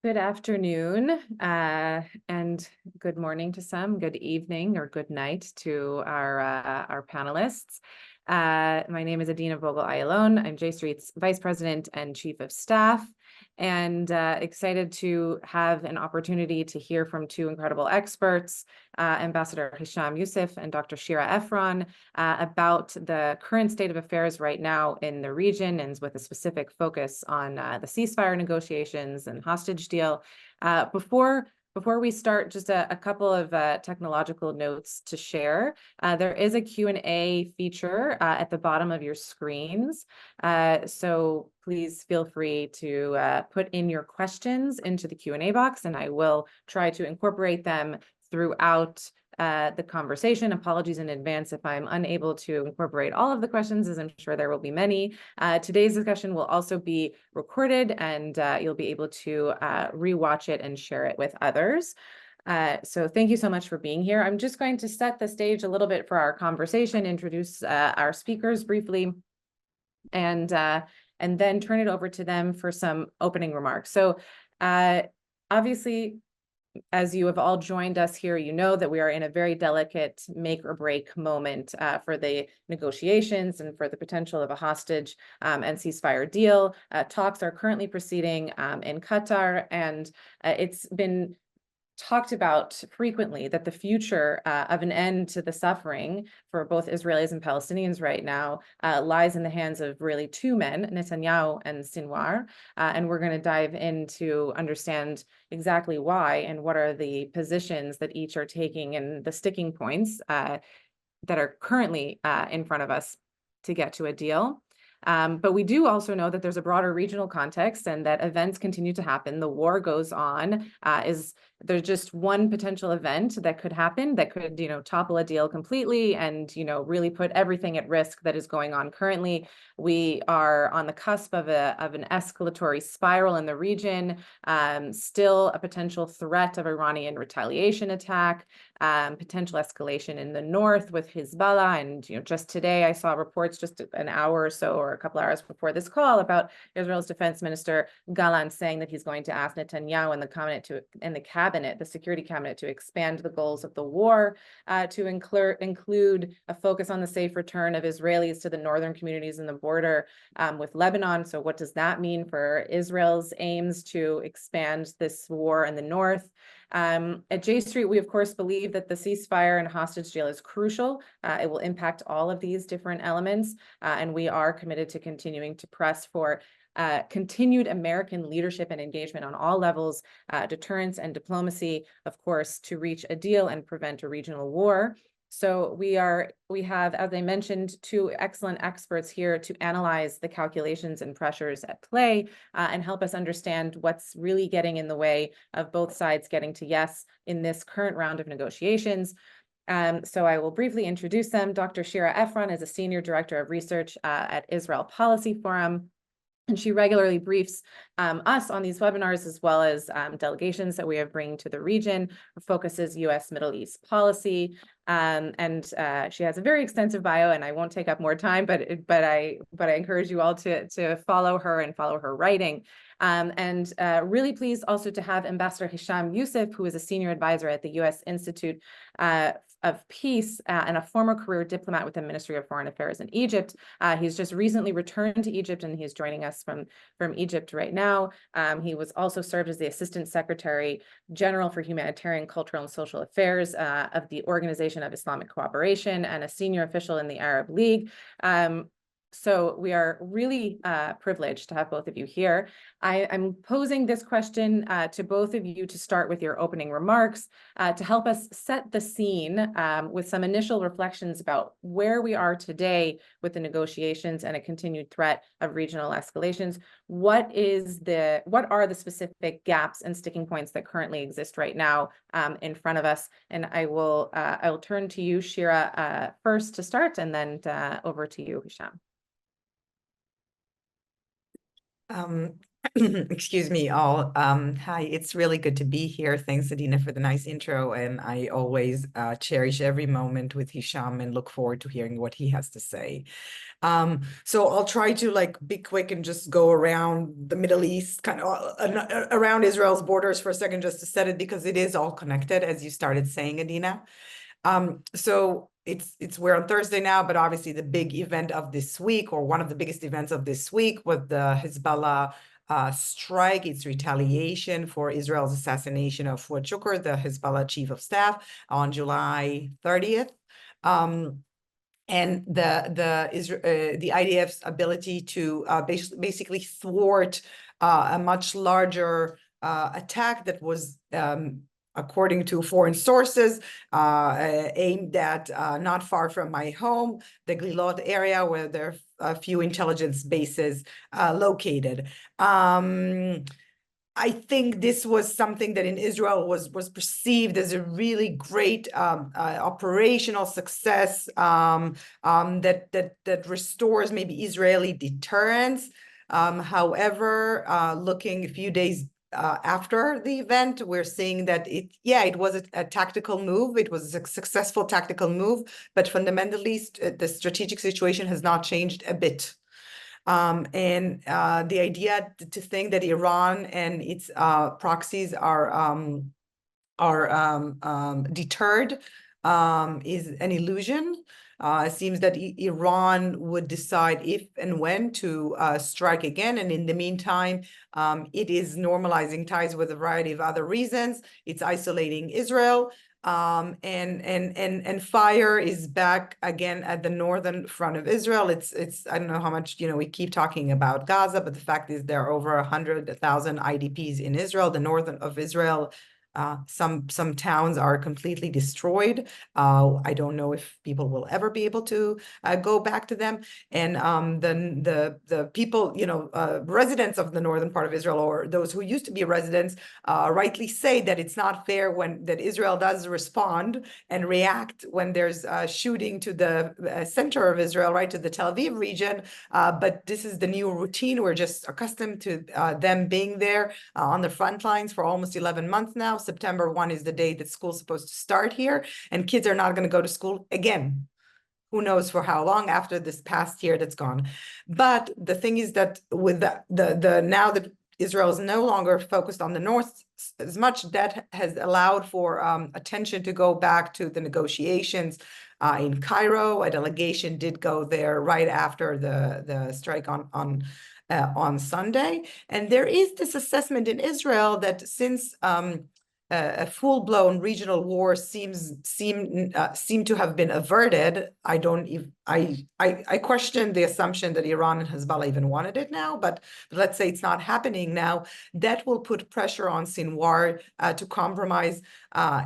Good afternoon, and good morning to some, good evening or good night to our panelists. My name is Adina Vogel-Ayalon. I'm J Street's Vice President and Chief of Staff, and excited to have an opportunity to hear from two incredible experts, Ambassador Hesham Youssef and Dr. Shira Efron, about the current state of affairs right now in the region, and with a specific focus on the ceasefire negotiations and hostage deal. Before we start, just a couple of technological notes to share. There is a Q&A feature at the bottom of your screens. So please feel free to put in your questions into the Q&A box, and I will try to incorporate them throughout the conversation. Apologies in advance if I'm unable to incorporate all of the questions, as I'm sure there will be many. Today's discussion will also be recorded, and you'll be able to rewatch it and share it with others. So thank you so much for being here. I'm just going to set the stage a little bit for our conversation, introduce our speakers briefly, and then turn it over to them for some opening remarks. So obviously, as you have all joined us here, you know that we are in a very delicate make or break moment for the negotiations and for the potential of a hostage and ceasefire deal. Talks are currently proceeding in Qatar, and it's been talked about frequently that the future of an end to the suffering for both Israelis and Palestinians right now lies in the hands of really two men, Netanyahu and Sinwar. And we're going to dive in to understand exactly why and what are the positions that each are taking and the sticking points that are currently in front of us to get to a deal. But we do also know that there's a broader regional context and that events continue to happen. The war goes on. There's just one potential event that could happen that could, topple a deal completely and, really put everything at risk that is going on currently. We are on the cusp of an escalatory spiral in the region, still a potential threat of Iranian retaliation attack, potential escalation in the north with Hezbollah. And, just today I saw reports just an hour or so, or a couple hours before this call, about Israel's defense minister Gallant saying that he's going to ask Netanyahu and the security cabinet to expand the goals of the war, to include a focus on the safe return of Israelis to the northern communities in the border with Lebanon. So what does that mean for Israel's aims to expand this war in the north? At J Street, we of course believe that the ceasefire and hostage deal is crucial. It will impact all of these different elements, and we are committed to continuing to press for continued American leadership and engagement on all levels, deterrence and diplomacy, of course, to reach a deal and prevent a regional war. So we have, as I mentioned, two excellent experts here to analyze the calculations and pressures at play and help us understand what's really getting in the way of both sides getting to yes in this current round of negotiations. So I will briefly introduce them. Dr. Shira Efron is a Senior Director of Research at Israel Policy Forum, and she regularly briefs us on these webinars, as well as delegations that we are bringing to the region. Her focus is U.S. Middle East policy. And she has a very extensive bio, and I won't take up more time, but I encourage you all to follow her and follow her writing. And really pleased also to have Ambassador Hesham Youssef, who is a senior advisor at the U.S. Institute of Peace and a former career diplomat with the Ministry of Foreign Affairs in Egypt. He's just recently returned to Egypt, and he's joining us from Egypt right now. He was also served as the Assistant Secretary General for Humanitarian, Cultural, and Social Affairs of the Organization of Islamic Cooperation and a senior official in the Arab League. So we are really privileged to have both of you here. I'm posing this question to both of you to start with your opening remarks to help us set the scene with some initial reflections about where we are today with the negotiations and a continued threat of regional escalations. What are the specific gaps and sticking points that currently exist right now in front of us? And I'll turn to you, Shira, first to start, and then over to you, Hesham. Excuse me, all. Hi, it's really good to be here. Thanks, Adina, for the nice intro. And I always cherish every moment with Hisham and look forward to hearing what he has to say. So I'll try to like be quick and just go around the Middle East, kind of around Israel's borders for a second, just to set it because it is all connected, as you started saying, Adina. So we're on Thursday now, but obviously the big event of this week, or one of the biggest events of this week, was the Hezbollah strike. It's retaliation for Israel's assassination of Fuad Shukr, the Hezbollah chief of staff, on July 30th. And the IDF's ability to basically thwart a much larger attack that was, according to foreign sources, aimed at not far from my home, the Glilot area, where there are a few intelligence bases located. I think this was something that in Israel was perceived as a really great operational success that restores maybe Israeli deterrence. However, looking a few days after the event, we're seeing that it was a tactical move. It was a successful tactical move, but fundamentally, the strategic situation has not changed a bit. And the idea to think that Iran and its proxies are deterred is an illusion. It seems that Iran would decide if and when to strike again. And in the meantime, it is normalizing ties with a variety of other reasons. It's isolating Israel. And fire is back again at the northern front of Israel. It's I don't know how much we keep talking about Gaza, but the fact is there are over 100,000 IDPs in Israel. The northern of Israel, some towns are completely destroyed. I don't know if people will ever be able to go back to them. And the people, residents of the northern part of Israel, or those who used to be residents, rightly say that it's not fair that Israel does respond and react when there's shooting to the center of Israel, right, to the Tel Aviv region. But this is the new routine. We're just accustomed to them being there on the front lines for almost 11 months now. September 1 is the day that school's supposed to start here, and kids are not going to go to school again. Who knows for how long after this past year that's gone. But the thing is that with the now that Israel is no longer focused on the north as much, that has allowed for attention to go back to the negotiations in Cairo. A delegation did go there right after the strike on Sunday. And there is this assessment in Israel that since a full-blown regional war seem to have been averted. I question the assumption that Iran and Hezbollah even wanted it now, but let's say it's not happening now. That will put pressure on Sinwar to compromise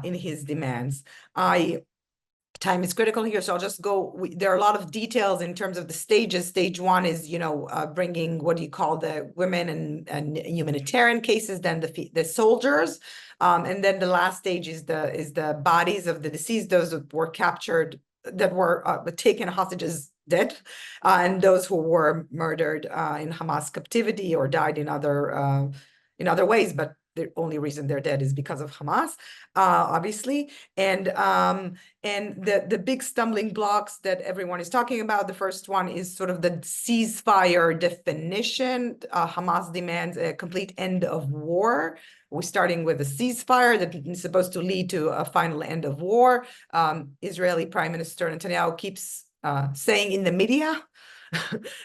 in his demands. Time is critical here, so I'll just go. There are a lot of details in terms of the stages. Stage one is, bringing what do you call the women and humanitarian cases, then the soldiers, and then the last stage is the bodies of the deceased, those that were captured, that were taken hostages dead, and those who were murdered in Hamas captivity or died in other ways, but the only reason they're dead is because of Hamas, obviously. And the big stumbling blocks that everyone is talking about, the first one is sort of the ceasefire definition. Hamas demands a complete end of war. We're starting with a ceasefire that is supposed to lead to a final end of war. Israeli Prime Minister Netanyahu keeps saying in the media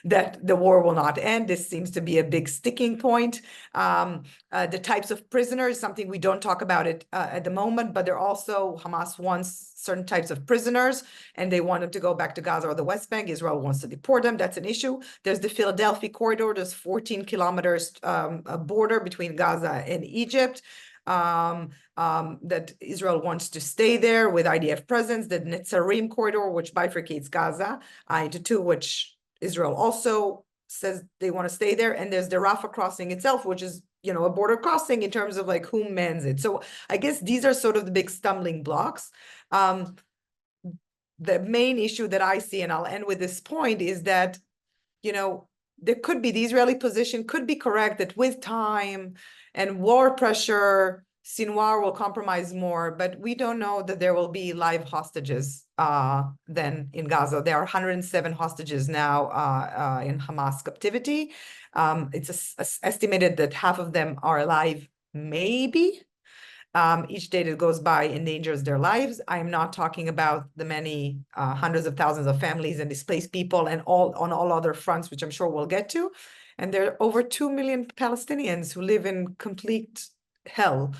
that the war will not end. This seems to be a big sticking point. The types of prisoners, something we don't talk about it at the moment, but they're also, Hamas wants certain types of prisoners, and they want them to go back to Gaza or the West Bank. Israel wants to deport them. That's an issue. There's the Philadelphia corridor. There's 14 kilometers a border between Gaza and Egypt. That Israel wants to stay there with IDF presence. The Netzarim corridor, which bifurcates Gaza into two, which Israel also says they want to stay there. And there's the Rafah crossing itself, which is, a border crossing in terms of like who mans it. So I guess these are sort of the big stumbling blocks. The main issue that I see, and I'll end with this point, is that, there could be, the Israeli position could be correct that with time and war pressure, Sinwar will compromise more, but we don't know that there will be live hostages then in Gaza. There are 107 hostages now in Hamas captivity. It's estimated that half of them are alive, maybe. Each day that goes by endangers their lives. I'm not talking about the many hundreds of thousands of families and displaced people and on all other fronts, which I'm sure we'll get to. And there are over 2 million Palestinians who live in complete hell.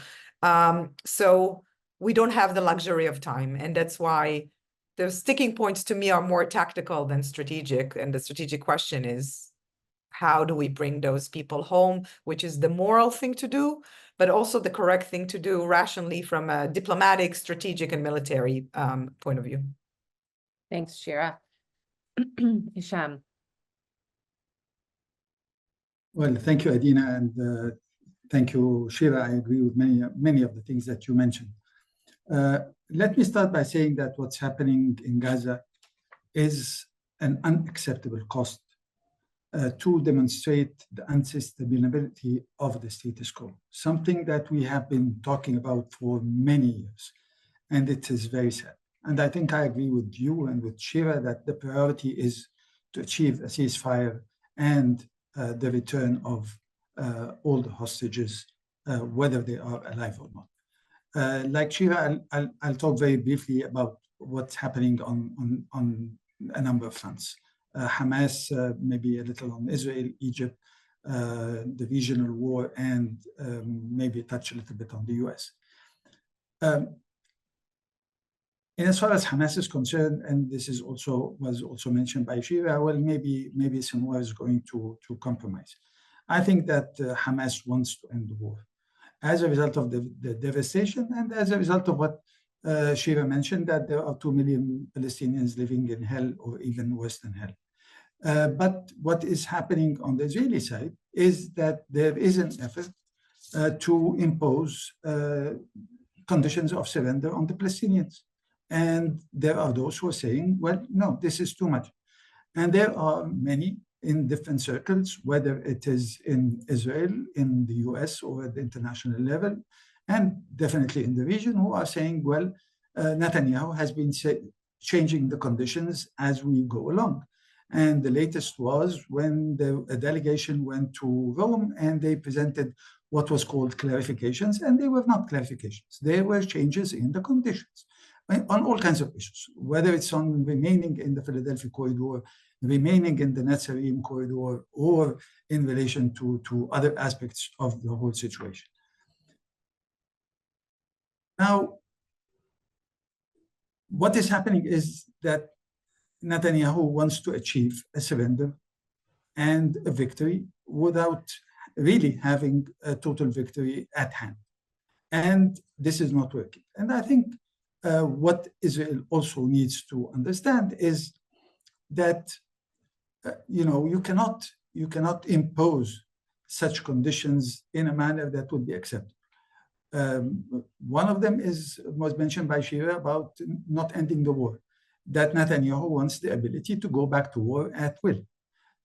So we don't have the luxury of time. And that's why the sticking points to me are more tactical than strategic. And the strategic question is, how do we bring those people home, which is the moral thing to do, but also the correct thing to do rationally from a diplomatic, strategic, and military point of view. Thanks, Shira. Hesham. Well, thank you, Adina, and thank you, Shira. I agree with many of the things that you mentioned. Let me start by saying that what's happening in Gaza is an unacceptable cost to demonstrate the unsustainability of the status quo, something that we have been talking about for many years, and it is very sad. And I think I agree with you and with Shira that the priority is to achieve a ceasefire and the return of all the hostages, whether they are alive or not. Like Shira, I'll talk very briefly about what's happening on a number of fronts. Hamas, maybe a little on Israel, Egypt, the regional war, and maybe touch a little bit on the US. And as far as Hamas is concerned, and this is was also mentioned by Shira, well, maybe Sinwar is going to compromise. I think that Hamas wants to end the war as a result of the devastation and as a result of what Shira mentioned, that there are 2 million Palestinians living in hell or even worse than hell. But what is happening on the Israeli side is that there is an effort to impose conditions of surrender on the Palestinians. And there are those who are saying, well, no, this is too much. And there are many in different circles, whether it is in Israel, in the US, or at the international level, and definitely in the region, who are saying, well, Netanyahu has been changing the conditions as we go along. And the latest was when a delegation went to Rome and they presented what was called clarifications, and they were not clarifications. They were changes in the conditions on all kinds of issues, whether it's on remaining in the Philadelphia corridor, remaining in the Netzarim corridor, or in relation to other aspects of the whole situation. Now, what is happening is that Netanyahu wants to achieve a surrender and a victory without really having a total victory at hand. And this is not working. And I think what Israel also needs to understand is that you cannot impose such conditions in a manner that would be acceptable. One of them was mentioned by Shira about not ending the war, that Netanyahu wants the ability to go back to war at will.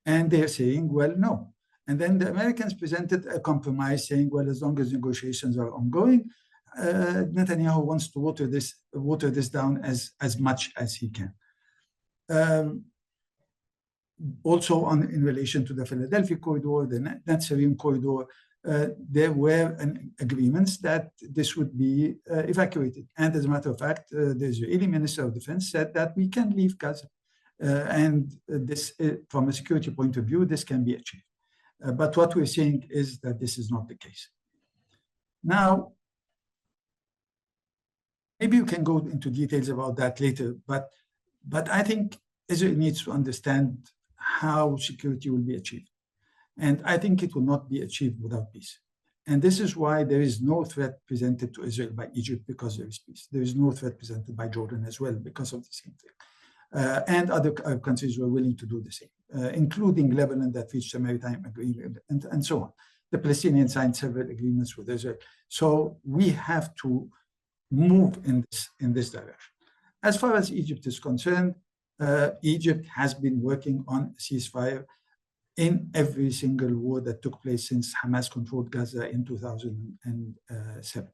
And they're saying, well, no. And then the Americans presented a compromise saying, well, as long as negotiations are ongoing, Netanyahu wants to water this down as much as he can. Also in relation to the Philadelphia corridor, the Netzarim corridor, there were agreements that this would be evacuated. And as a matter of fact, the Israeli Minister of Defense said that we can leave Gaza. And this, from a security point of view, this can be achieved. But what we're seeing is that this is not the case. Now, maybe you can go into details about that later, but I think Israel needs to understand how security will be achieved. And I think it will not be achieved without peace. And this is why there is no threat presented to Israel by Egypt because there is peace. There is no threat presented by Jordan as well because of the same thing. And other countries were willing to do the same, including Lebanon that reached a maritime agreement and so on. The Palestinians signed several agreements with Israel. So we have to move in this direction. As far as Egypt is concerned, Egypt has been working on a ceasefire in every single war that took place since Hamas controlled Gaza in 2007.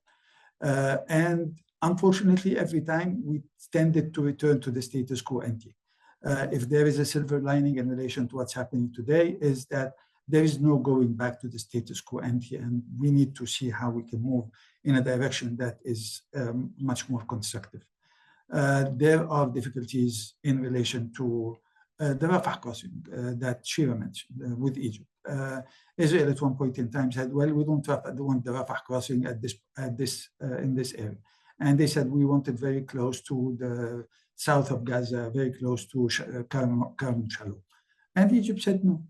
And unfortunately, every time we tended to return to the status quo ante. If there is a silver lining in relation to what's happening today, is that there is no going back to the status quo ante, and we need to see how we can move in a direction that is much more constructive. There are difficulties in relation to the Rafah crossing that Shira mentioned with Egypt. Israel at one point in time said, well, we don't want the Rafah crossing in this area. And they said, we want it very close to the south of Gaza, very close to Karm Shalom. And Egypt said no.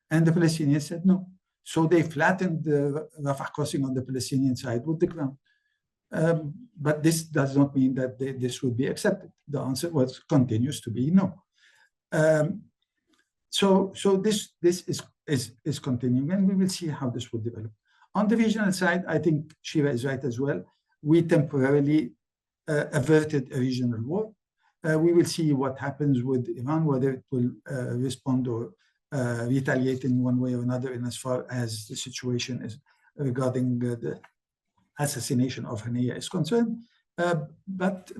And the Palestinians said no. So they flattened the Rafah crossing on the Palestinian side with the ground. But this does not mean that this would be accepted. The answer continues to be no. So this is continuing, and we will see how this will develop. On the regional side, I think Shira is right as well. We temporarily averted a regional war. We will see what happens with Iran, whether it will respond or retaliate in one way or another in as far as the situation is regarding the assassination of Haniyeh is concerned. But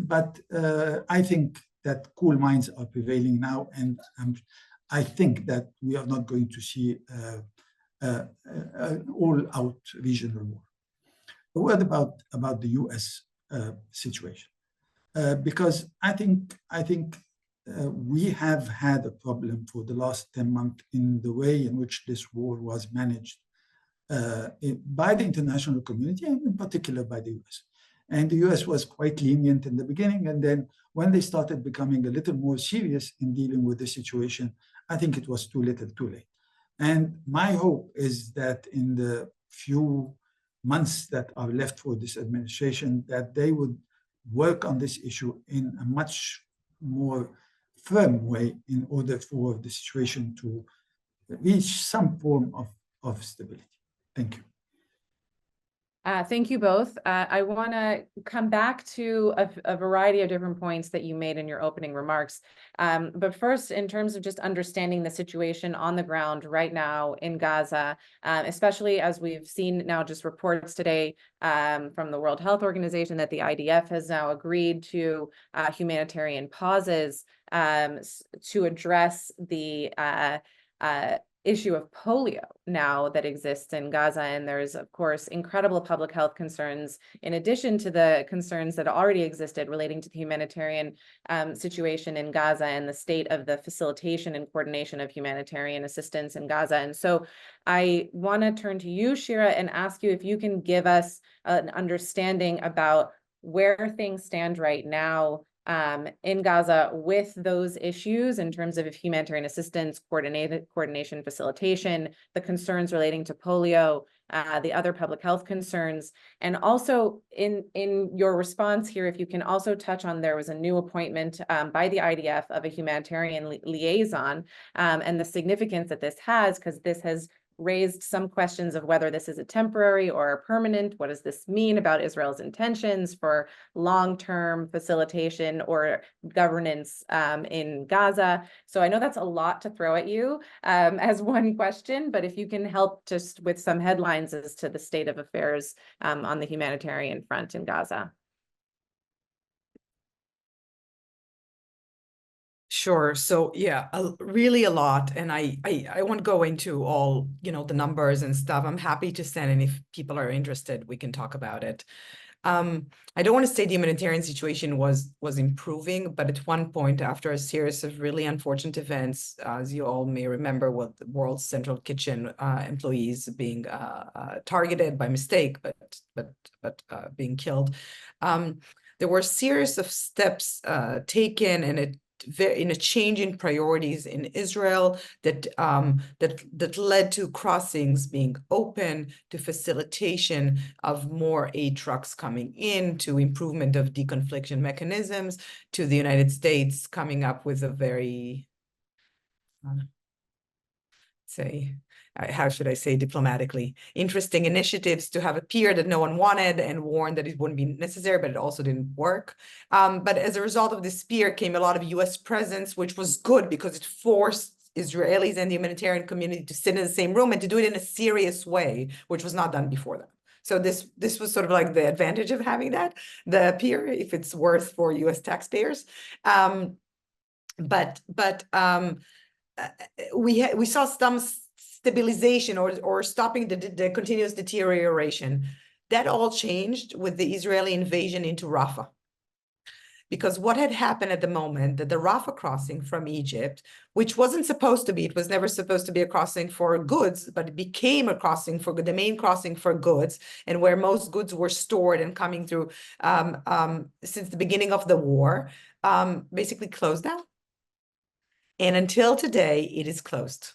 I think that cool minds are prevailing now, and I think that we are not going to see an all-out regional war. A word about the U.S. Situation, because I think we have had a problem for the last 10 months in the way in which this war was managed by the international community, and in particular by the US. And the US was quite lenient in the beginning, and then when they started becoming a little more serious in dealing with the situation, I think it was too little too late. And my hope is that in the few months that are left for this administration, that they would work on this issue in a much more firm way in order for the situation to reach some form of stability. Thank you. Thank you both. I want to come back to a variety of different points that you made in your opening remarks. But first, in terms of just understanding the situation on the ground right now in Gaza, especially as we've seen now just reports today from the World Health Organization that the IDF has now agreed to humanitarian pauses to address the issue of polio now that exists in Gaza. And there's, of course, incredible public health concerns, in addition to the concerns that already existed relating to the humanitarian situation in Gaza and the state of the facilitation and coordination of humanitarian assistance in Gaza. And so I want to turn to you, Shira, and ask you if you can give us an understanding about where things stand right now in Gaza with those issues in terms of humanitarian assistance, coordination, facilitation, the concerns relating to polio, the other public health concerns. And also in your response here, if you can also touch on, there was a new appointment by the IDF of a humanitarian liaison and the significance that this has, because this has raised some questions of whether this is a temporary or a permanent. What does this mean about Israel's intentions for long-term facilitation or governance in Gaza? So I know that's a lot to throw at you as one question, but if you can help just with some headlines as to the state of affairs on the humanitarian front in Gaza. Sure. So yeah, really a lot. And I won't go into all, the numbers and stuff. I'm happy to send, and if people are interested, we can talk about it. I don't want to say the humanitarian situation was improving, but at one point, after a series of really unfortunate events, as you all may remember, with the World Central Kitchen employees being targeted by mistake, but being killed, there were a series of steps taken, and in a change in priorities in Israel that led to crossings being open, to facilitation of more aid trucks coming in, to improvement of deconfliction mechanisms, to the United States coming up with a very how should I say diplomatically, interesting initiatives to have a pier that no one wanted and warned that it wouldn't be necessary, but it also didn't work. But as a result of this pier came a lot of US presence, which was good because it forced Israelis and the humanitarian community to sit in the same room and to do it in a serious way, which was not done before that. So this was sort of like the advantage of having that, the peer, if it's worth for US taxpayers. We saw some stabilization or stopping the continuous deterioration. That all changed with the Israeli invasion into Rafah. Because what had happened at the moment that the Rafah crossing from Egypt, which wasn't supposed to be, it was never supposed to be a crossing for goods, but it became a crossing for the main crossing for goods, and where most goods were stored and coming through since the beginning of the war, basically closed down. And until today, it is closed.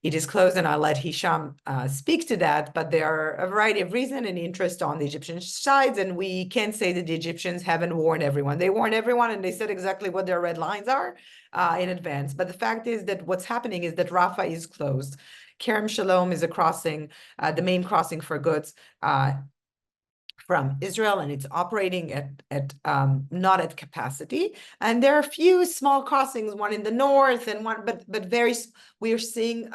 It is closed, and I'll let Hesham speak to that, but there are a variety of reasons and interest on the Egyptian sides, and we can say that the Egyptians haven't warned everyone. They warned everyone, and they said exactly what their red lines are in advance. But the fact is that what's happening is that Rafah is closed. Kerem Shalom is a crossing, the main crossing for goods from Israel, and it's operating at not at capacity. And there are a few small crossings, one in the north and one, but we are seeing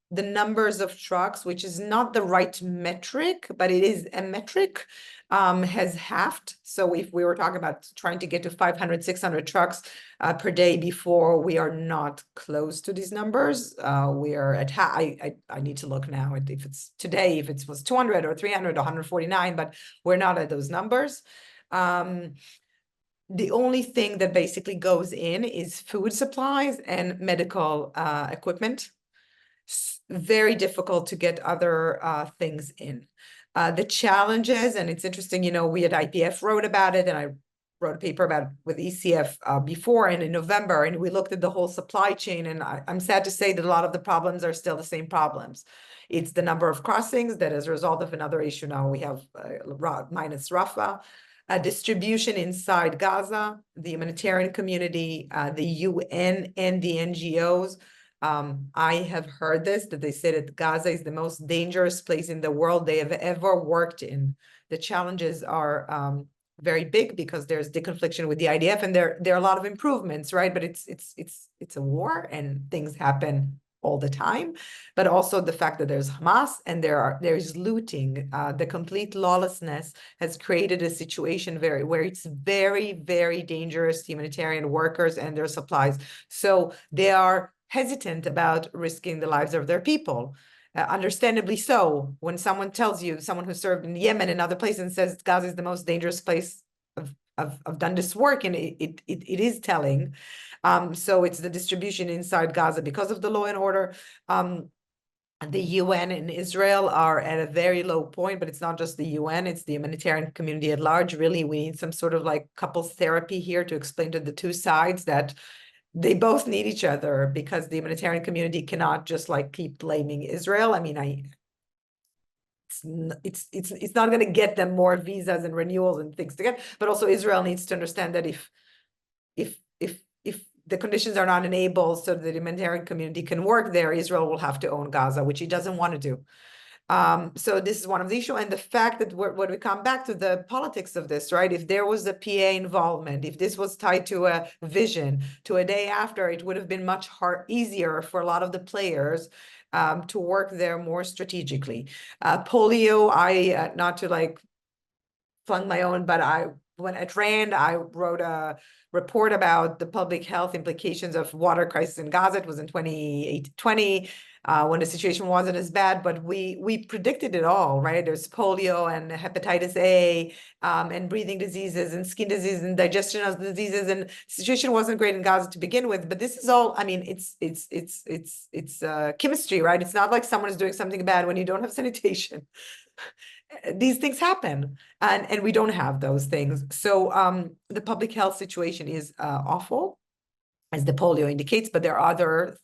the numbers of trucks, which is not the right metric, but it is a metric, has halved. So if we were talking about trying to get to 500, 600 trucks per day before, we are not close to these numbers. We are at I need to look now if it's today, if it was 200 or 300 or 149, but we're not at those numbers. The only thing that basically goes in is food supplies and medical equipment. Very difficult to get other things in. The challenges, and it's interesting, we at IPF wrote about it, and I wrote a paper about it with ECF before and in November, and we looked at the whole supply chain, and I'm sad to say that a lot of the problems are still the same problems. It's the number of crossings that as a result of another issue now we have minus Rafah, distribution inside Gaza, the humanitarian community, the UN and the NGOs. I have heard that they say that Gaza is the most dangerous place in the world they have ever worked in. The challenges are very big because there's deconfliction with the IDF, and there are a lot of improvements, right? But it's a war, and things happen all the time. But also the fact that there's Hamas and there's looting. The complete lawlessness has created a situation where it's very, very dangerous to humanitarian workers and their supplies. So they are hesitant about risking the lives of their people. Understandably so. When someone tells you, someone who served in Yemen and other places, and says Gaza is the most dangerous place I've done this work, and it is telling. So it's the distribution inside Gaza because of the law and order. The UN and Israel are at a very low point, but it's not just the UN, it's the humanitarian community at large. Really, we need some sort of like couples therapy here to explain to the two sides that they both need each other, because the humanitarian community cannot just like keep blaming Israel. I mean, it's not going to get them more visas and renewals and things together, but also Israel needs to understand that if the conditions are not enabled so that the humanitarian community can work there, Israel will have to own Gaza, which he doesn't want to do. So this is one of the issues, and the fact that when we come back to the politics of this, right? If there was a PA involvement, if this was tied to a vision, to a day after, it would have been much easier for a lot of the players to work there more strategically. Polio, not to like flung my own, but when at RAND, I wrote a report about the public health implications of water crisis in Gaza. It was in 2020, when the situation wasn't as bad, but we predicted it all, right? There's polio and hepatitis A, and breathing diseases and skin diseases and digestional diseases, and the situation wasn't great in Gaza to begin with. But this is all, I mean, it's chemistry, right? It's not like someone is doing something bad when you don't have sanitation. These things happen, and we don't have those things. So the public health situation is awful, as the polio indicates, but there are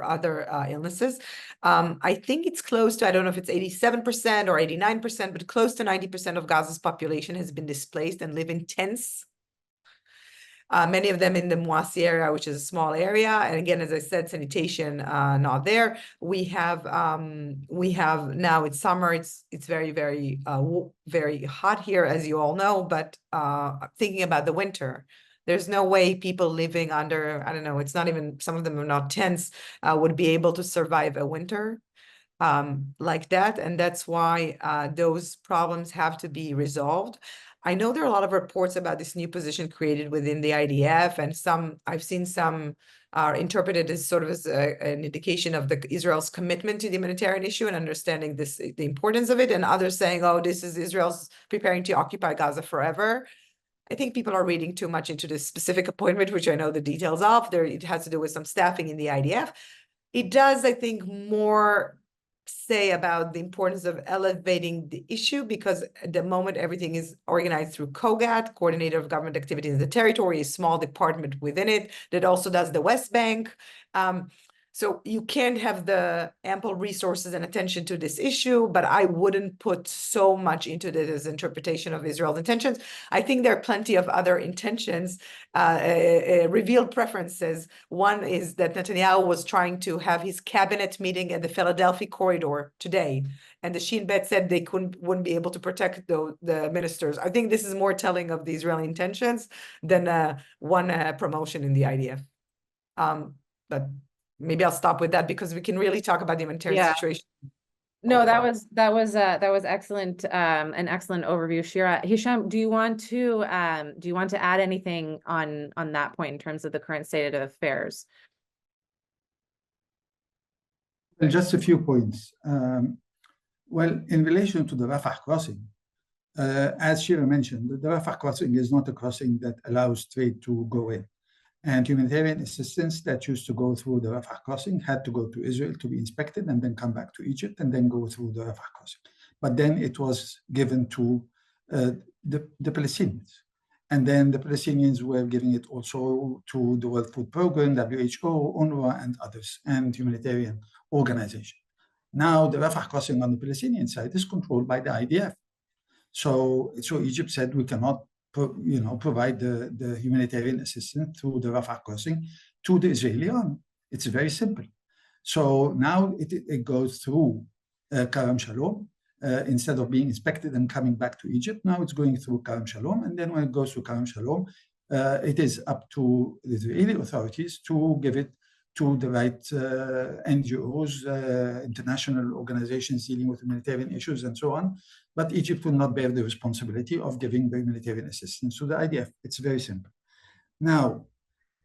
other illnesses. I think it's close to, I don't know if it's 87% or 89%, but close to 90% of Gaza's population has been displaced and live in tents. Many of them in the Mouassi area, which is a small area. And again, as I said, sanitation not there. We have now, it's summer, it's very, very, very hot here, as you all know, but thinking about the winter, There's no way people living under, I don't know, it's not even, some of them are not tents, would be able to survive a winter like that. And that's why those problems have to be resolved. I know there are a lot of reports about this new position created within the IDF, and I've seen some are interpreted as sort of as an indication of Israel's commitment to the humanitarian issue and understanding the importance of it, and others saying, oh, this is Israel's preparing to occupy Gaza forever. I think people are reading too much into this specific appointment, which I know the details of. It has to do with some staffing in the IDF. It does, I think, more say about the importance of elevating the issue, because at the moment everything is organized through COGAT, Coordinator of Government Activities in the Territory, a small department within it that also does the West Bank. So you can't have the ample resources and attention to this issue, but I wouldn't put so much into this as interpretation of Israel's intentions. I think there are plenty of other intentions, revealed preferences. One is that Netanyahu was trying to have his cabinet meeting at the Philadelphia corridor today, and the Shin Bet said they wouldn't be able to protect the ministers. I think this is more telling of the Israeli intentions than one promotion in the IDF. But maybe I'll stop with that, because we can really talk about the humanitarian situation. No, that was excellent, an excellent overview, Shira. Hesham, do you want to add anything on that point in terms of the current state of affairs? Well, just a few points. Well, in relation to the Rafah crossing, as Shira mentioned, the Rafah crossing is not a crossing that allows trade to go in. And humanitarian assistance that used to go through the Rafah crossing had to go to Israel to be inspected and then come back to Egypt and then go through the Rafah crossing. But then it was given to the Palestinians. And then the Palestinians were giving it also to the World Food Program, WHO, UNRWA, and others, and humanitarian organizations. Now the Rafah crossing on the Palestinian side is controlled by the IDF. So Egypt said we cannot provide the humanitarian assistance through the Rafah crossing to the Israeli army. It's very simple. So now it goes through Karam Shalom. Instead of being inspected and coming back to Egypt, now it's going through Karam Shalom. And then when it goes through Karam Shalom, it is up to the Israeli authorities to give it to the right NGOs, international organizations dealing with humanitarian issues and so on. But Egypt will not bear the responsibility of giving the humanitarian assistance to the IDF. It's very simple. Now,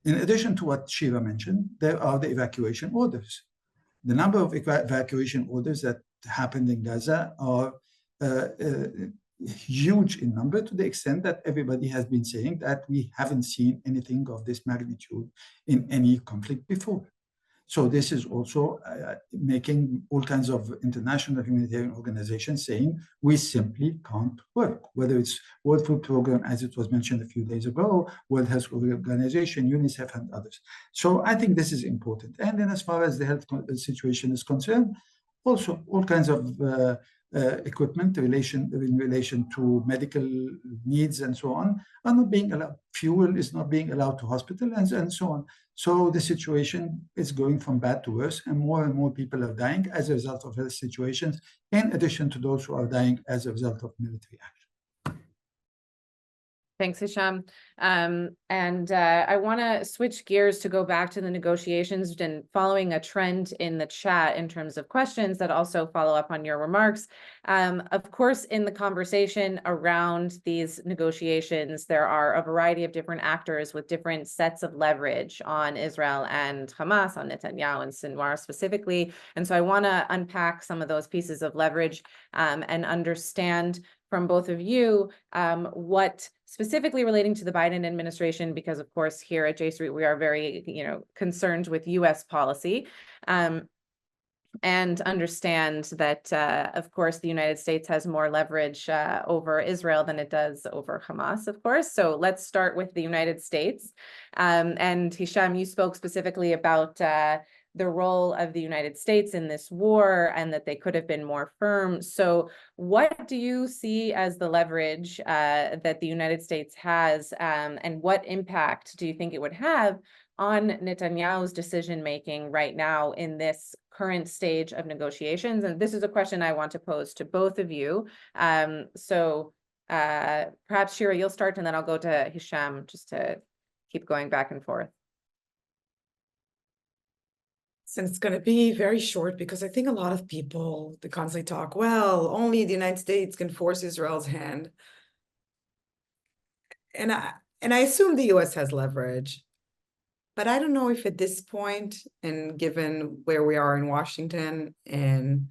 in addition to what Shira mentioned, there are the evacuation orders. The number of evacuation orders that happened in Gaza are huge in number, to the extent that everybody has been saying that we haven't seen anything of this magnitude in any conflict before. So this is also making all kinds of international humanitarian organizations saying we simply can't work, whether it's World Food Program, as it was mentioned a few days ago, World Health Organization, UNICEF, and others. So I think this is important. And then as far as the health situation is concerned, also all kinds of equipment in relation to medical needs and so on are not being allowed. Fuel is not being allowed to hospital and so on. So the situation is going from bad to worse, and more people are dying as a result of health situations, in addition to those who are dying as a result of military action. Thanks, Hesham. I want to switch gears to go back to the negotiations, and following a trend in the chat in terms of questions that also follow up on your remarks. Of course, in the conversation around these negotiations, there are a variety of different actors with different sets of leverage on Israel and Hamas, on Netanyahu and Sinwar specifically. And so I want to unpack some of those pieces of leverage and understand from both of you what specifically relating to the Biden administration, because of course here at J Street we are very concerned with U.S. policy, and understand that of course the United States has more leverage over Israel than it does over Hamas, of course. So let's start with the United States. And Hesham, you spoke specifically about the role of the United States in this war, and that they could have been more firm. So what do you see as the leverage that the United States has, and what impact do you think it would have on Netanyahu's decision-making right now in this current stage of negotiations? And this is a question I want to pose to both of you. So perhaps Shira, you'll start, and then I'll go to Hesham just to keep going back and forth? And it's going to be very short because I think a lot of people, they constantly talk, well, only the United States can force Israel's hand. And I assume the US has leverage, but I don't know if at this point, and given where we are in Washington and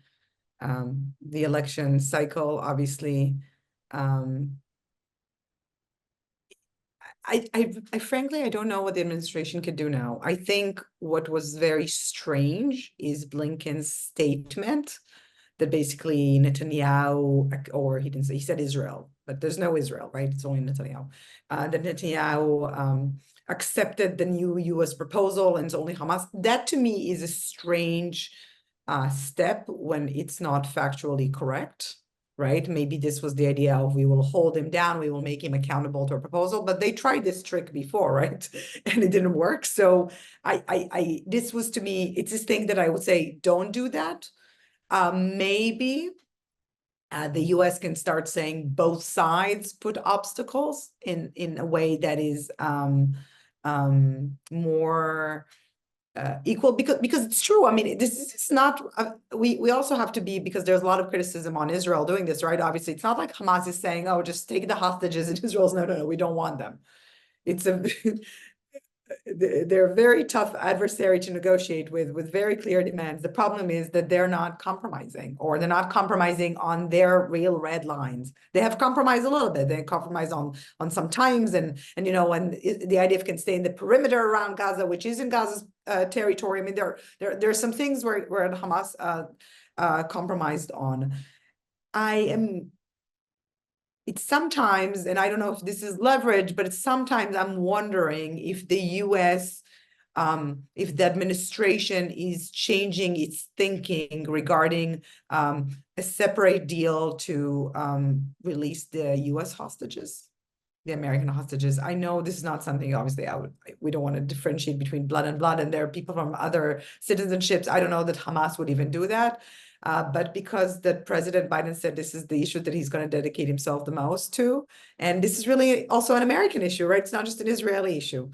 the election cycle, obviously, I frankly, I don't know what the administration could do now. I think what was very strange is Blinken's statement that basically Netanyahu, or he didn't say, he said Israel, but there's no Israel, right? It's only Netanyahu. That Netanyahu accepted the new US proposal and it's only Hamas. That to me is a strange step when it's not factually correct. Right? Maybe this was the idea of we will hold him down, we will make him accountable to a proposal, but they tried this trick before, right? And it didn't work. So this was to me, it's this thing that I would say, don't do that. Maybe the US can start saying both sides put obstacles in a way that is more equal, because it's true. I mean, this is not, we also have to be, because there's a lot of criticism on Israel doing this, right? Obviously, it's not like Hamas is saying, oh, just take the hostages, and Israel's, no, we don't want them. It's they're a very tough adversary to negotiate with very clear demands. The problem is that they're not compromising, or they're not compromising on their real red lines. They have compromised a little bit. They compromise on some times, and the IDF can stay in the perimeter around Gaza, which is in Gaza's territory. I mean, there are some things where Hamas compromised on. It's sometimes, and I don't know if this is leverage, but it's sometimes I'm wondering if the US, if the administration is changing its thinking regarding a separate deal to release the US hostages, the American hostages. I know this is not something, obviously, we don't want to differentiate between blood and blood, and there are people from other citizenships. I don't know that Hamas would even do that. But because that President Biden said this is the issue that he's going to dedicate himself the most to, and this is really also an American issue, right? It's not just an Israeli issue.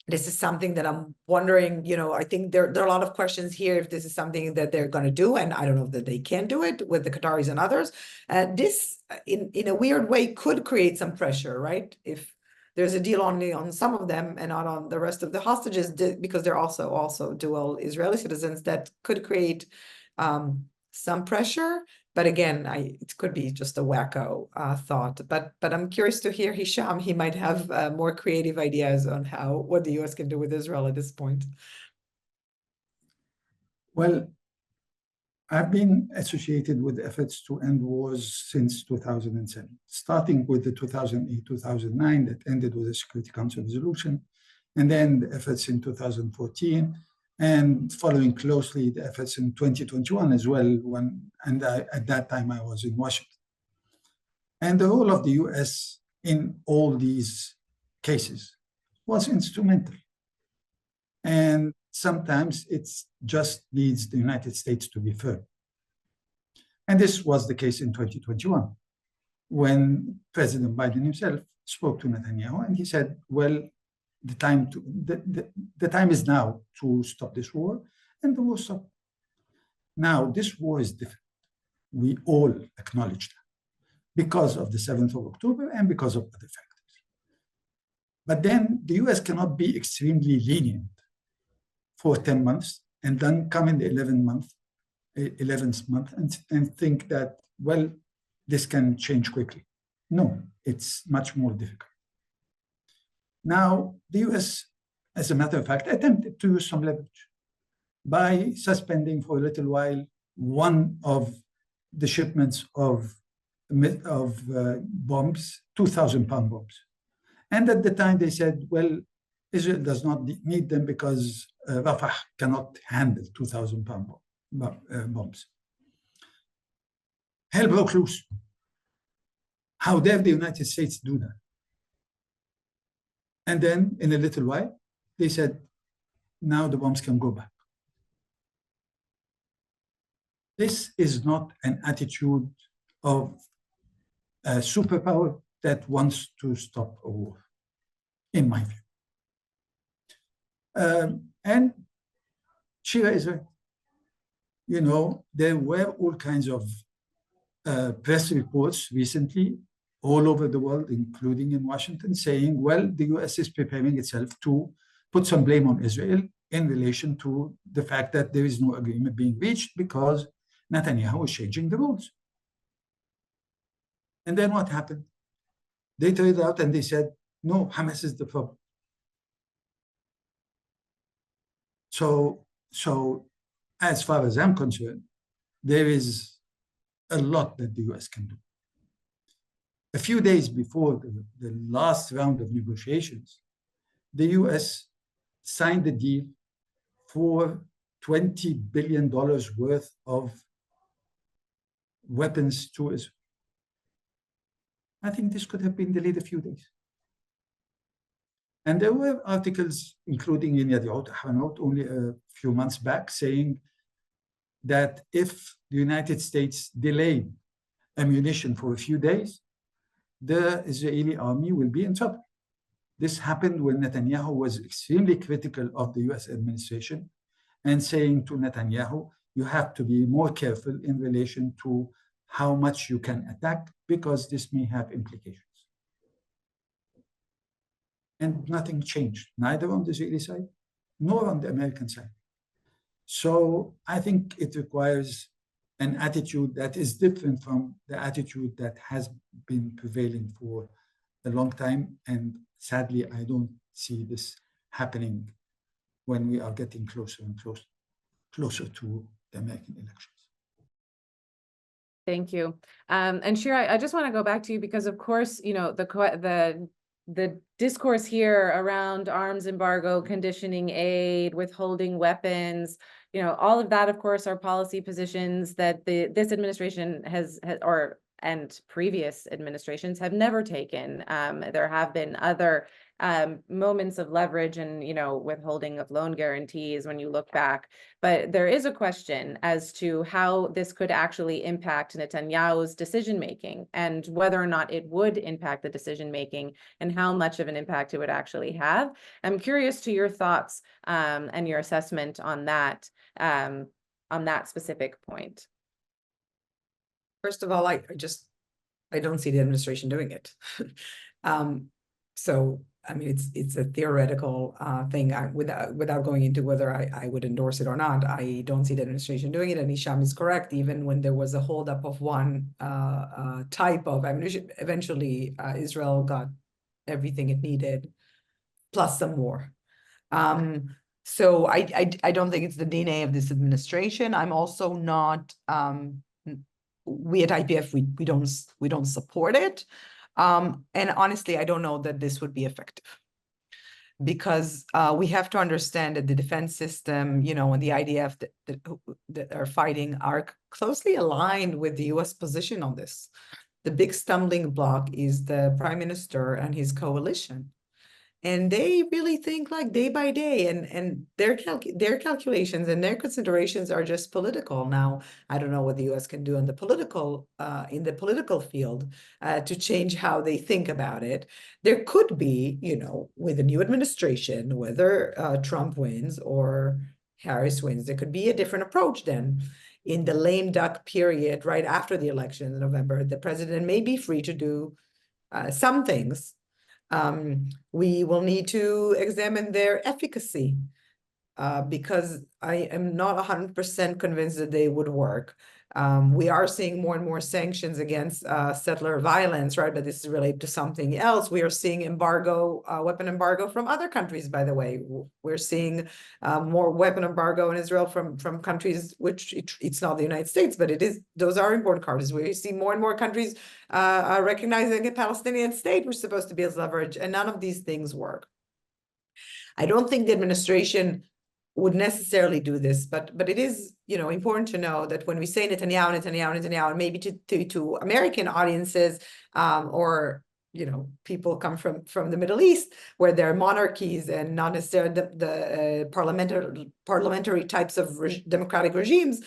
This is something that I'm wondering, I think there are a lot of questions here if this is something that they're going to do, and I don't know that they can do it with the Qataris and others. This, in a weird way, could create some pressure, right? If there's a deal only on some of them and not on the rest of the hostages, because they're also dual Israeli citizens, that could create some pressure. But again, it could be just a wacko thought. But I'm curious to hear Hesham. He might have more creative ideas on what the US can do with Israel at this point. Well, I've been associated with efforts to end wars since 2007, starting with the 2008-2009 that ended with a Security Council resolution, and then the efforts in 2014, and following closely the efforts in 2021 as well, at that time I was in Washington. And the role of the US in all these cases was instrumental. And sometimes it just needs the United States to be firm. And this was the case in 2021, when President Biden himself spoke to Netanyahu and he said, well, the time is now to stop this war, and the war stopped. Now, this war is different. We all acknowledge that because of the 7th of October and because of other factors. But then the US cannot be extremely lenient for 10 months and then come in the 11th month and think that, well, this can change quickly. No, it's much more difficult. Now, the US, as a matter of fact, attempted to use some leverage by suspending for a little while one of the shipments of bombs, 2,000-pound bombs. And at the time they said, well, Israel does not need them because Rafah cannot handle 2,000-pound bombs. Hell broke loose. How dare the United States do that? And then in a little while, they said, now the bombs can go back. This is not an attitude of a superpower that wants to stop a war. in my view. And Shira is right. You know, there were all kinds of press reports recently all over the world, including in Washington, saying, well, the US is preparing itself to put some blame on Israel in relation to the fact that there is no agreement being reached because Netanyahu was changing the rules. And then what happened? They turned out and they said, no, Hamas is the problem. So as far as I'm concerned, there is a lot that the US can do. A few days before the last round of negotiations, the US signed a deal for $20 billion worth of weapons to Israel. I think this could have been delayed a few days. And there were articles, including in Yadi'ut Ahronot only a few months back, saying that if the United States delayed ammunition for a few days, the Israeli army will be in trouble. This happened when Netanyahu was extremely critical of the US administration and saying to Netanyahu, you have to be more careful in relation to how much you can attack because this may have implications. And nothing changed, neither on the Israeli side nor on the American side. So I think it requires an attitude that is different from the attitude that has been prevailing for a long time. And sadly, I don't see this happening when we are getting closer and closer to the American elections. Thank you. And Shira, I just want to go back to you because, of course, you know, the discourse here around arms embargo, conditioning aid, withholding weapons, you know, all of that, of course, are policy positions that this administration and previous administrations have never taken. There have been other moments of leverage and, you know, withholding of loan guarantees when you look back. But there is a question as to how this could actually impact Netanyahu's decision-making and whether or not it would impact the decision-making and how much of an impact it would actually have. I'm curious to your thoughts and your assessment on that specific point. First of all, I don't see the administration doing it. So I mean, it's a theoretical thing. Without going into whether I would endorse it or not, I don't see the administration doing it. And Hesham is correct. Even when there was a holdup of one type of ammunition, eventually Israel got everything it needed, plus some more. So I don't think it's the DNA of this administration. I'm also not. We at IPF we don't support it. And honestly, I don't know that this would be effective because we have to understand that the defense system, you know, and the IDF that are fighting are closely aligned with the US position on this. The big stumbling block is the prime minister and his coalition. And they really think like day by day, and their calculations and their considerations are just political. Now, I don't know what the U.S. can do in the political field to change how they think about it. There could be, you know, with a new administration, whether Trump wins or Harris wins, there could be a different approach then. In the lame duck period right after the election in November, the president may be free to do some things. We will need to examine their efficacy because I am not 100% convinced that they would work. We are seeing more and more sanctions against settler violence, right? But this is related to something else. We are seeing embargo, weapon embargo from other countries, by the way. We're seeing more weapon embargo in Israel from countries, which it's not the United States, but it is. Those are important countries. We see more and more countries recognizing a Palestinian state, which is supposed to be as leverage, and none of these things work. I don't think the administration would necessarily do this, but it is, you know, important to know that when we say Netanyahu, maybe to American audiences or, you know, people come from the Middle East where there are monarchies and not necessarily the parliamentary types of democratic regimes.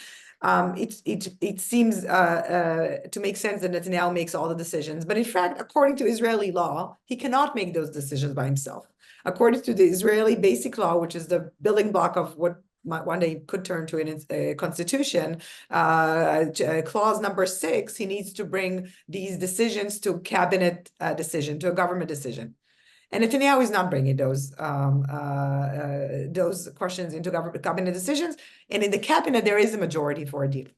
It seems to make sense that Netanyahu makes all the decisions, but in fact, according to Israeli law, he cannot make those decisions by himself. according to the Israeli Basic Law, which is the building block of what one day could turn to in its constitution, clause number 6, he needs to bring these decisions to cabinet decision, to a government decision. And Netanyahu is not bringing those questions into cabinet decisions. And in the cabinet, there is a majority for a deal.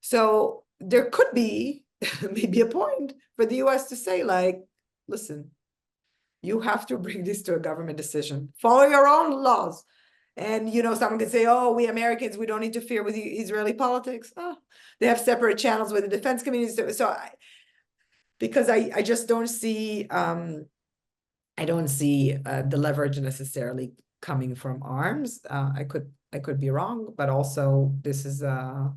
So there could be maybe a point for the US to say, like, listen, you have to bring this to a government decision. Follow your own laws. And, someone could say, oh, we Americans, we don't interfere with Israeli politics. Oh, they have separate channels with the defense communities. So because I just don't see, I don't see the leverage necessarily coming from arms. I could be wrong, but also this is not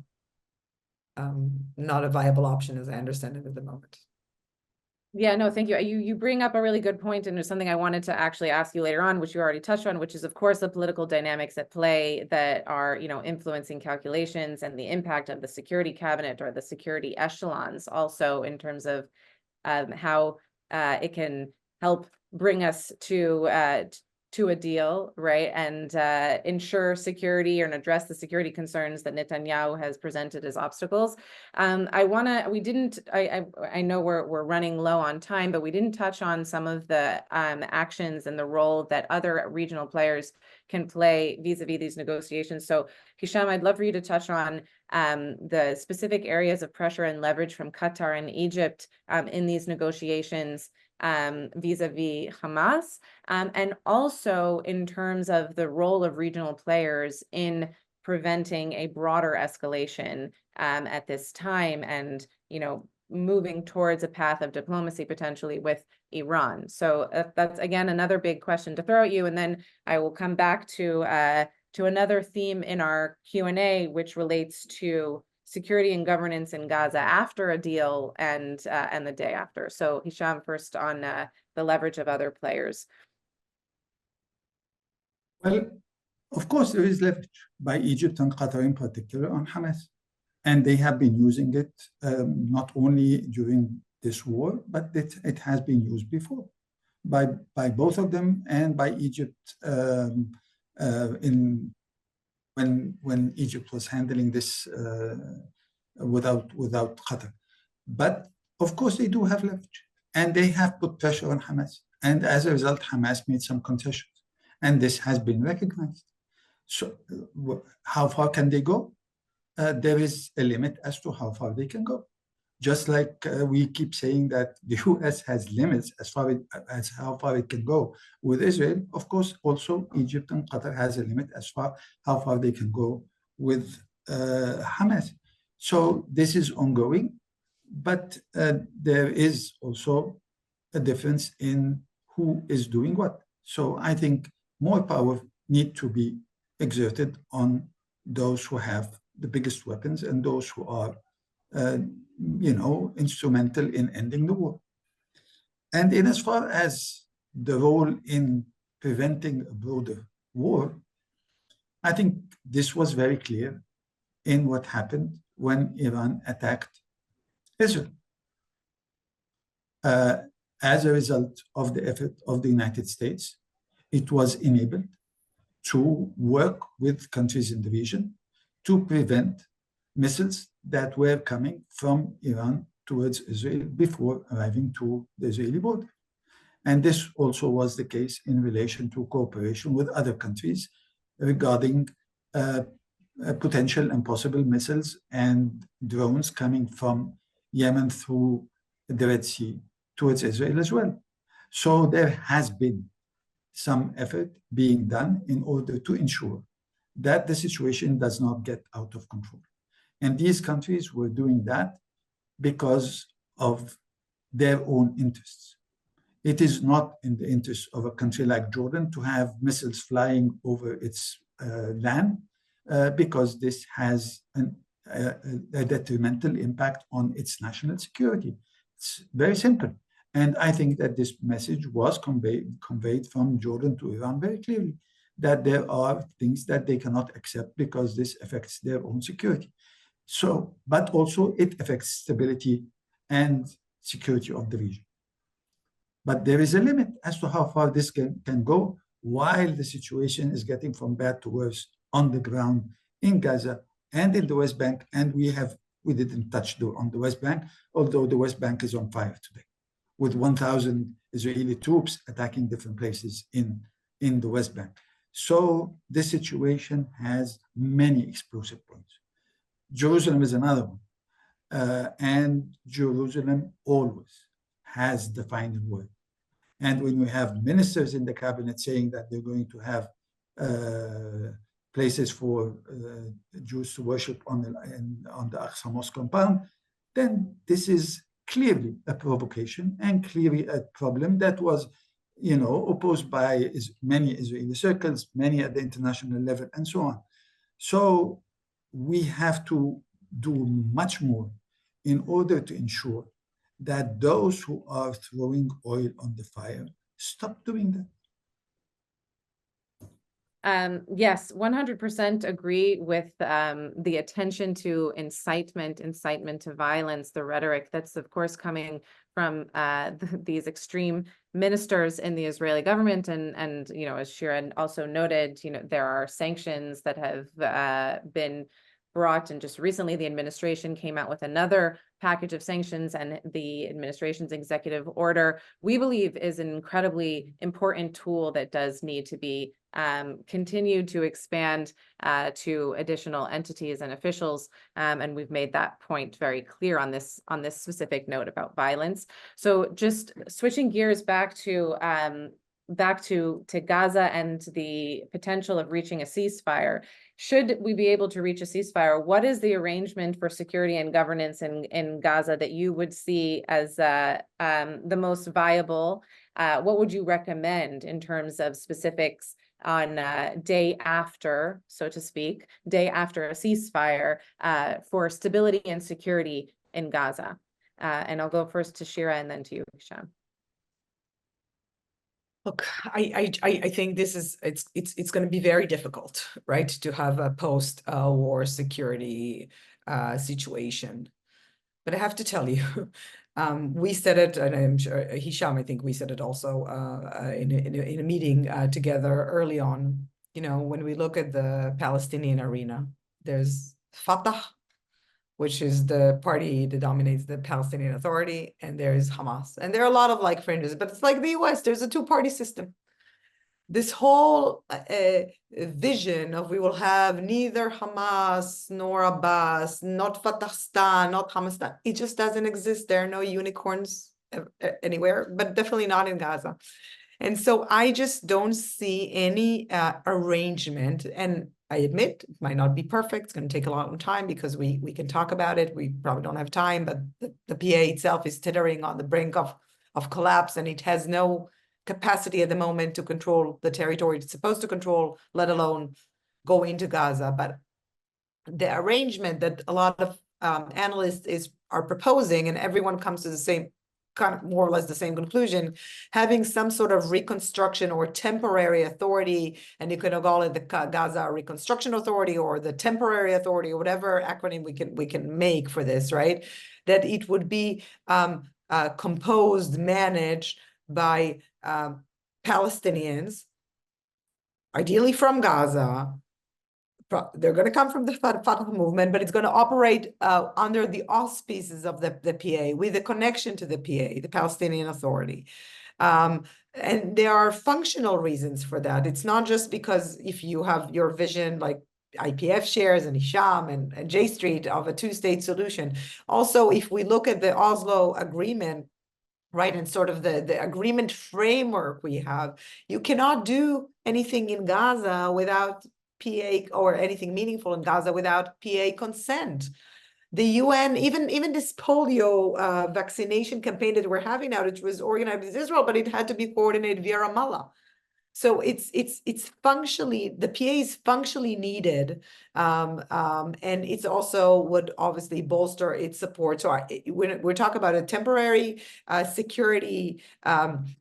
a viable option as I understand it at the moment. Yeah, no, thank you. You bring up a really good point, and there's something I wanted to actually ask you later on, which you already touched on, which is, of course, the political dynamics at play that are, influencing calculations and the impact of the security cabinet or the security echelons, also in terms of how it can help bring us to a deal, right, and ensure security and address the security concerns that Netanyahu has presented as obstacles. I know we're running low on time, but we didn't touch on some of the actions and the role that other regional players can play vis-a-vis these negotiations. So Hesham, I'd love for you to touch on the specific areas of pressure and leverage from Qatar and Egypt in these negotiations vis-a-vis Hamas, and also in terms of the role of regional players in preventing a broader escalation at this time and, moving towards a path of diplomacy potentially with Iran. So that's, again, another big question to throw at you. And then I will come back to another theme in our Q&A, which relates to security and governance in Gaza after a deal and the day after. So Hesham, first on the leverage of other players. Well, of course, there is leverage by Egypt and Qatar in particular on Hamas. And they have been using it not only during this war, but it has been used before by both of them and by Egypt when Egypt was handling this without Qatar. But of course, they do have leverage, and they have put pressure on Hamas. And as a result, Hamas made some concessions, and this has been recognized. So how far can they go? There is a limit as to how far they can go. Just like we keep saying that the US has limits as far as how far it can go with Israel, of course, also Egypt and Qatar has a limit as far how far they can go with Hamas. So this is ongoing, but there is also a difference in who is doing what. So I think more power need to be exerted on those who have the biggest weapons and those who are, instrumental in ending the war. And in as far as the role in preventing a broader war, I think this was very clear in what happened when Iran attacked Israel. As a result of the effort of the United States, it was enabled to work with countries in the region to prevent missiles that were coming from Iran towards Israel before arriving to the Israeli border. And this also was the case in relation to cooperation with other countries regarding potential and possible missiles and drones coming from Yemen through the Red Sea towards Israel as well. So there has been some effort being done in order to ensure that the situation does not get out of control. And these countries were doing that because of their own interests. It is not in the interest of a country like Jordan to have missiles flying over its land because this has a detrimental impact on its national security. It's very simple. And I think that this message was conveyed from Jordan to Iran very clearly, that there are things that they cannot accept because this affects their own security. So, but also it affects stability and security of the region. But there is a limit as to how far this can go while the situation is getting from bad to worse on the ground in Gaza and in the West Bank. And we didn't touch on the West Bank, although the West Bank is on fire today, with 1,000 Israeli troops attacking different places in the West Bank. So this situation has many explosive points. Jerusalem is another one. And Jerusalem always has the final word. And when we have ministers in the cabinet saying that they're going to have places for Jews to worship on the Aqsa Mosque compound, then this is clearly a provocation and clearly a problem that was, opposed by many Israeli circles, many at the international level, and so on. So we have to do much more in order to ensure that those who are throwing oil on the fire stop doing that. Yes, 100% agree with the attention to incitement to violence, the rhetoric that's of course coming from these extreme ministers in the Israeli government, and as Shira also noted, there are sanctions that have been brought, and just recently the administration came out with another package of sanctions, and the administration's executive order, we believe, is an incredibly important tool that does need to be continued to expand to additional entities and officials, and we've made that point very clear on this specific note about violence. So just switching gears back to Gaza and the potential of reaching a ceasefire. Should we be able to reach a ceasefire, what is the arrangement for security and governance in Gaza that you would see as the most viable? What would you recommend in terms of specifics on day after, so to speak, day after a ceasefire for stability and security in Gaza? And I'll go first to Shira and then to you, Hesham. Look, I think it's going to be very difficult, right, to have a post-war security situation. But I have to tell you, we said it, and I'm sure Hesham, I think we said it also in a meeting together early on. When we look at the Palestinian arena, there's Fatah, which is the party that dominates the Palestinian Authority, and there's Hamas. And there are a lot of fringes, but it's like the US, there's a two-party system. This whole vision of we will have neither Hamas nor Abbas, not Fatahstan, not Hamastan, it just doesn't exist. There are no unicorns anywhere, but definitely not in Gaza. And so I just don't see any arrangement. And I admit it might not be perfect. It's going to take a long time because we can talk about it. We probably don't have time, but the PA itself is teetering on the brink of collapse, and it has no capacity at the moment to control the territory it's supposed to control, let alone go into Gaza. But the arrangement that a lot of analysts are proposing, and everyone comes to the same kind of more or less the same conclusion, having some sort of reconstruction or temporary authority, and you can call it the Gaza Reconstruction Authority or the Temporary Authority or whatever acronym we can make for this, right? That it would be composed, managed by Palestinians, ideally from Gaza. They're going to come from the Fatah movement, but it's going to operate under the auspices of the PA, with a connection to the PA, the Palestinian Authority. And there are functional reasons for that. It's not just because if you have your vision, like IPF shares and Hesham and J Street, of a two-state solution. Also, if we look at the Oslo Agreement, right, and sort of the agreement framework we have, you cannot do anything in Gaza without PA, or anything meaningful in Gaza without PA consent. The UN, even this polio vaccination campaign that we're having now, which was organized with Israel, but it had to be coordinated via Ramallah. So it's functionally, the PA is functionally needed, and it's also would obviously bolster its support. So we're talking about a temporary security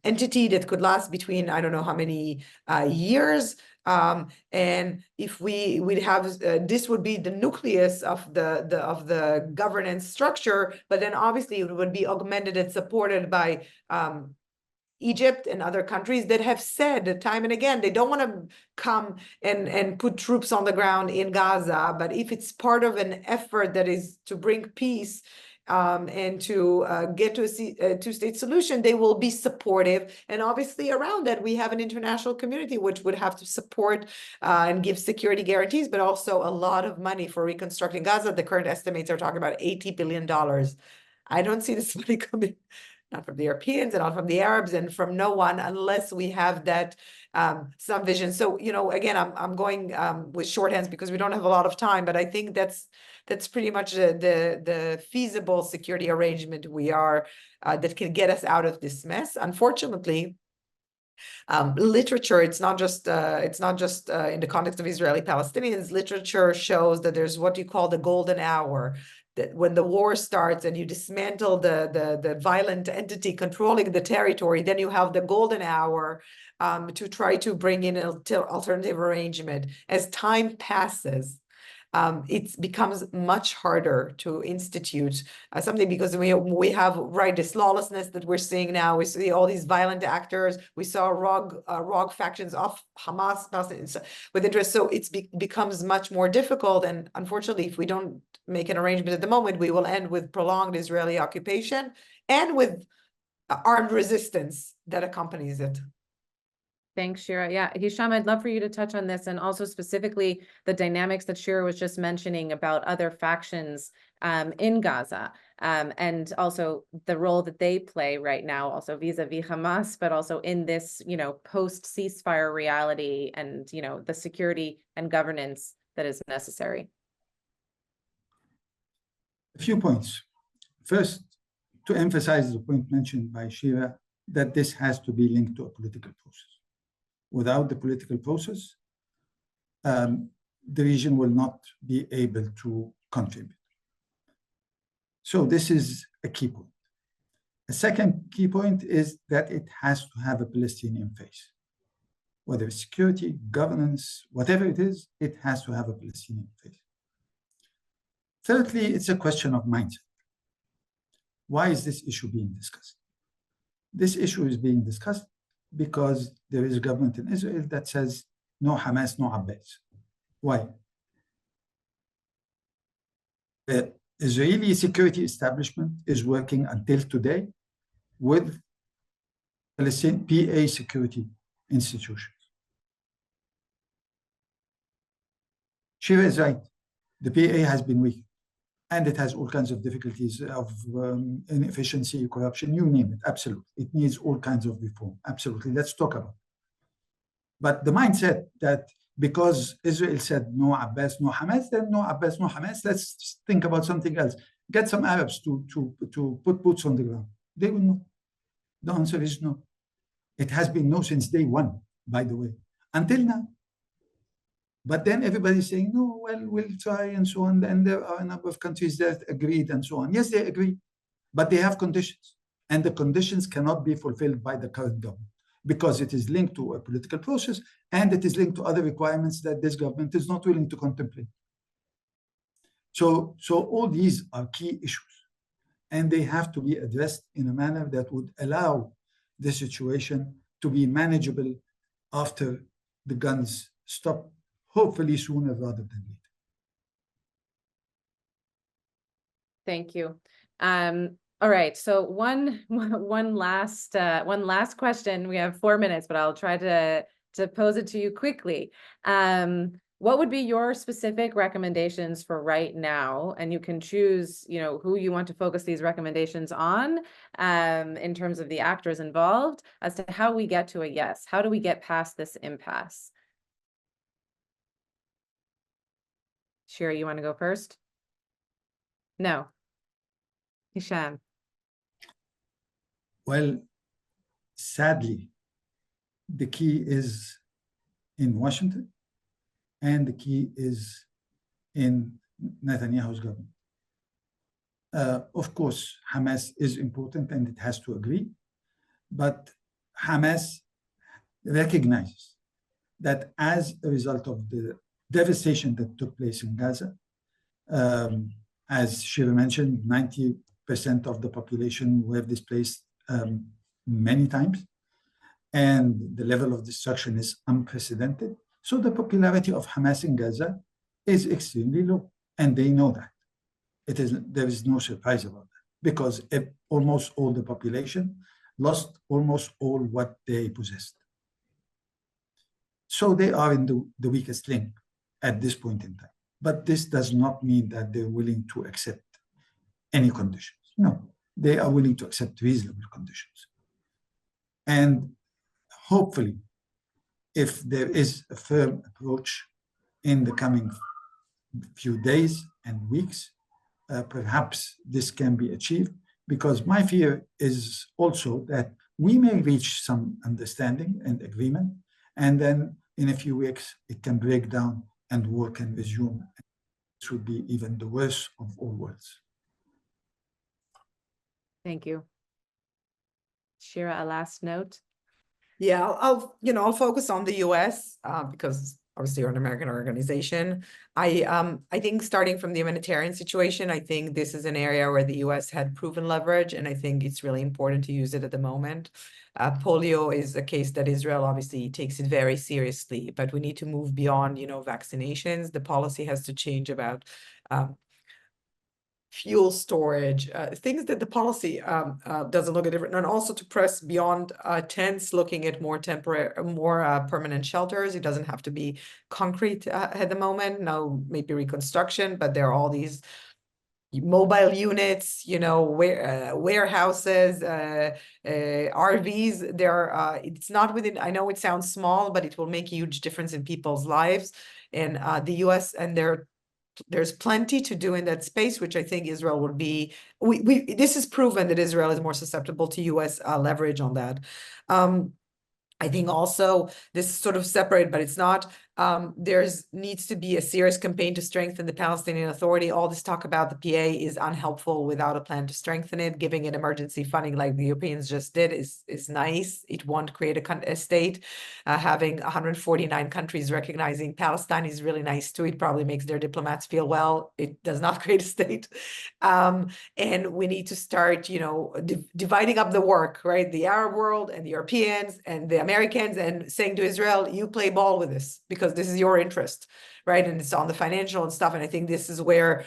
entity that could last between, I don't know how many years. And if we'd have this would be the nucleus of the governance structure, but then obviously it would be augmented and supported by Egypt and other countries that have said time and again, they don't want to come and put troops on the ground in Gaza, but if it's part of an effort that is to bring peace and to get to a two-state solution, they will be supportive. And obviously around that, we have an international community which would have to support and give security guarantees, but also a lot of money for reconstructing Gaza. The current estimates are talking about $80 billion. I don't see this money coming, not from the Europeans and not from the Arabs and from no one, unless we have that some vision. So, again, I'm going with shorthands because we don't have a lot of time, but I think that's pretty much the feasible security arrangement that can get us out of this mess. Unfortunately, literature, it's not just in the context of Israeli Palestinians, literature shows that there's what you call the golden hour, that when the war starts and you dismantle the violent entity controlling the territory, then you have the golden hour to try to bring in an alternative arrangement. As time passes, it becomes much harder to institute something, because we have this lawlessness that we're seeing now. We see all these violent actors. We saw rogue factions of Hamas with interest. So it becomes much more difficult. And unfortunately, if we don't make an arrangement at the moment, we will end with prolonged Israeli occupation and with armed resistance that accompanies it. Thanks, Shira. Yeah, Hesham, I'd love for you to touch on this, and also specifically the dynamics that Shira was just mentioning about other factions in Gaza, and also the role that they play right now, also vis-a-vis Hamas, but also in this, post-ceasefire reality and, the security and governance that is necessary. A few points. First, to emphasize the point mentioned by Shira, that this has to be linked to a political process. Without the political process, the region will not be able to contribute. So this is a key point. A second key point is that it has to have a Palestinian face. Whether it's security, governance, whatever it is, it has to have a Palestinian face. Thirdly, it's a question of mindset. Why is this issue being discussed? This issue is being discussed because there is a government in Israel that says, no Hamas, no Abbas. Why? The Israeli security establishment is working until today with Palestinian PA security institutions. Shira is right. The PA has been weak, and it has all kinds of difficulties of inefficiency, corruption, you name it, absolutely. It needs all kinds of reform, absolutely. Let's talk about it. But the mindset that because Israel said no Abbas, no Hamas, then no Abbas, no Hamas, let's think about something else. Get some Arabs to put boots on the ground. They will know. The answer is no. It has been no since day one, by the way, until now. But then everybody's saying, no, well, we'll try and so on. And there are a number of countries that agreed and so on. Yes, they agree, but they have conditions. And the conditions cannot be fulfilled by the current government because it is linked to a political process and it is linked to other requirements that this government is not willing to contemplate. So all these are key issues, and they have to be addressed in a manner that would allow the situation to be manageable after the guns stop, hopefully sooner rather than later. Thank you. All right. So one last question. We have 4 minutes, but I'll try to pose it to you quickly. What would be your specific recommendations for right now? And you can choose, who you want to focus these recommendations on, in terms of the actors involved, as to how we get to a yes. How do we get past this impasse? Shira, you want to go first? No. Hesham. Well, sadly, the key is in Washington, and the key is in Netanyahu's government. Of course, Hamas is important and it has to agree, but Hamas recognizes that as a result of the devastation that took place in Gaza, as Shira mentioned, 90% of the population were displaced many times. and the level of destruction is unprecedented. So the popularity of Hamas in Gaza is extremely low, and they know that. There is no surprise about that, because almost all the population lost almost all what they possessed. So they are in the weakest link at this point in time. But this does not mean that they're willing to accept any conditions. No, they are willing to accept reasonable conditions. And hopefully, if there is a firm approach in the coming few days and weeks, perhaps this can be achieved, because my fear is also that we may reach some understanding and agreement, and then in a few weeks it can break down and war can resume. This would be even the worst of all worlds. Thank you. Shira, a last note? Yeah, I'll focus on the U.S. Because obviously you're an American organization. I think starting from the humanitarian situation, I think this is an area where the U.S. had proven leverage, and I think it's really important to use it at the moment. Polio is a case that Israel obviously takes it very seriously, but we need to move beyond, vaccinations. The policy has to change about fuel storage, things that the policy doesn't look at different, and also to press beyond tents, looking at more temporary, more permanent shelters. It doesn't have to be concrete at the moment. No, maybe reconstruction, but there are all these mobile units, warehouses, RVs. It's not within. I know it sounds small, but it will make a huge difference in people's lives. And the U.S. and there's plenty to do in that space, which I think Israel would be. This is proven that Israel is more susceptible to U.S. Leverage on that. I think also this is sort of separate, but it's not. Needs to be a serious campaign to strengthen the Palestinian Authority. All this talk about the PA is unhelpful without a plan to strengthen it. Giving it emergency funding like the Europeans just did is nice. It won't create a state. Having 149 countries recognizing Palestine is really nice too. It probably makes their diplomats feel well. It does not create a state. And we need to start, dividing up the work, right? The Arab world and the Europeans and the Americans, and saying to Israel, you play ball with this, because this is your interest, right? And it's on the financial and stuff. And I think this is where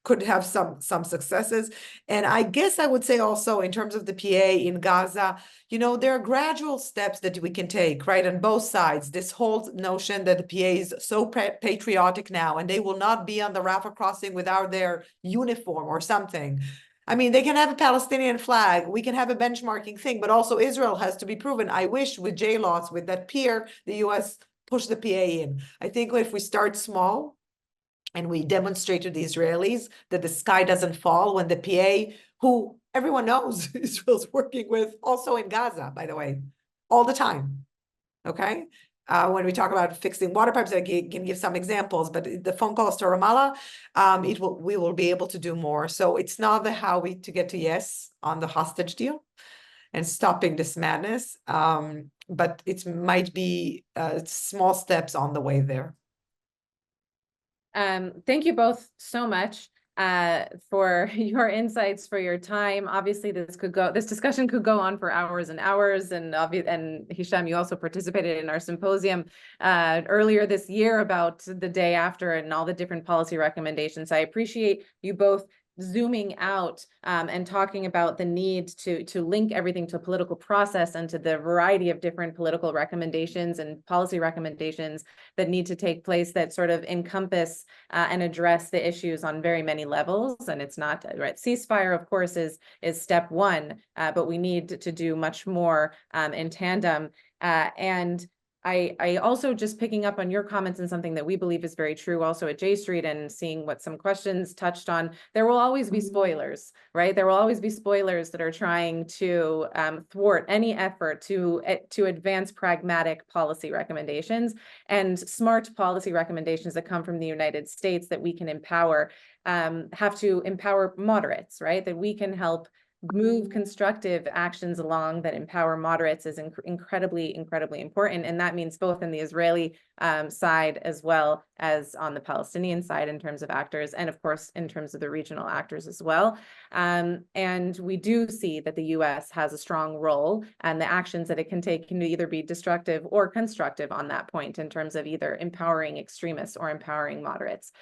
could have some successes. And I guess I would say also in terms of the PA in Gaza, there are gradual steps that we can take, right? On both sides. This whole notion that the PA is so patriotic now, and they will not be on the Rafah crossing without their uniform or something. I mean, they can have a Palestinian flag. We can have a benchmarking thing, but also Israel has to be proven. I wish with JLOTS, with that peer, the U.S. push the PA in. I think if we start small and we demonstrate to the Israelis that the sky doesn't fall when the PA, who everyone knows Israel's working with, also in Gaza, by the way, all the time, okay? When we talk about fixing water pipes, I can give some examples, but the phone calls to Ramallah, we will be able to do more. So it's not to get to yes on the hostage deal and stopping this madness, but it might be small steps on the way there. Thank you both so much for your insights, for your time. Obviously, this discussion could go on for hours and hours. And Hesham, you also participated in our symposium earlier this year about the day after and all the different policy recommendations. I appreciate you both zooming out and talking about the need to link everything to a political process and to the variety of different political recommendations and policy recommendations that need to take place that sort of encompass and address the issues on very many levels. And it's not right. Ceasefire, of course, is step one, but we need to do much more in tandem. And I also, just picking up on your comments and something that we believe is very true also at J Street, and seeing what some questions touched on, there will always be spoilers, right? There will always be spoilers that are trying to thwart any effort to advance pragmatic policy recommendations and smart policy recommendations that come from the United States that we can empower, have to empower moderates, right? That we can help move constructive actions along that empower moderates is incredibly important. And that means both in the Israeli side as well as on the Palestinian side in terms of actors, and of course, in terms of the regional actors as well. And we do see that the US has a strong role, and the actions that it can take can either be destructive or constructive on that point in terms of either empowering extremists or empowering moderates.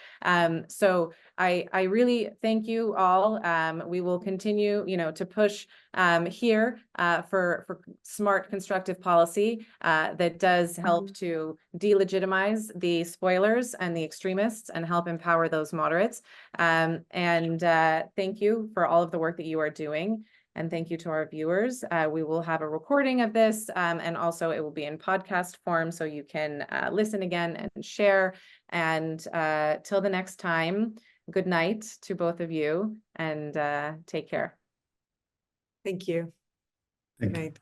So I really thank you all. We will continue, to push here for smart, constructive policy that does help to delegitimize the spoilers and the extremists and help empower those moderates. And thank you for all of the work that you are doing. And thank you to our viewers. We will have a recording of this, and also it will be in podcast form, so you can listen again and share. And till the next time, good night to both of you, and take care. Thank you. Good night.